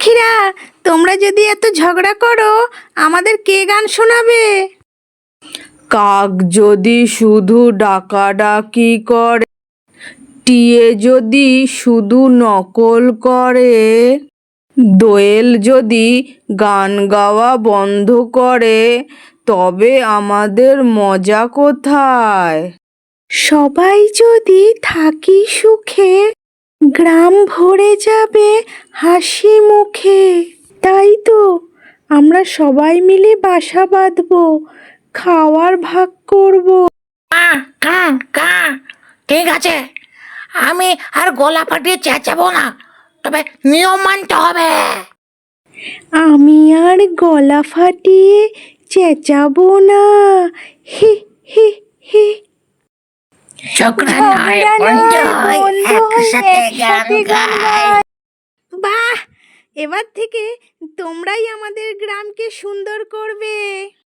পাখিরা, তোমরা যদি এত ঝগড়া করো, আমাদের কে গান শোনাবে? কাক যদি শুধু ডাকাডাকি করে, টিয়ে যদি শুধু নকল করে, দোয়েল যদি গান গাওয়া বন্ধ করে, তবে আমাদের মজা কোথায়? সবাই যদি থাকি সুখে, গ্রাম ভরে যাবে হাসি মুখে। তাই তো আমরা সবাই মিলে বাসা বাঁধবো, খাওয়ার ভাগ করব। ঠিক আছে, আমি আর গলা ফাটিয়ে চেঁচাবো না, তবে নিয়ম মানতে হবে। আমি আর গলা ফাটিয়ে চেঁচাবো না, হি হি হি। ঝগড়া নয় ঝগড়া নয়, বন্ধু, বন্ধু হয়ে একসাথে গান গাই। বাহ, এবার থেকে তোমরাই আমাদের গ্রামকে সুন্দর করবে।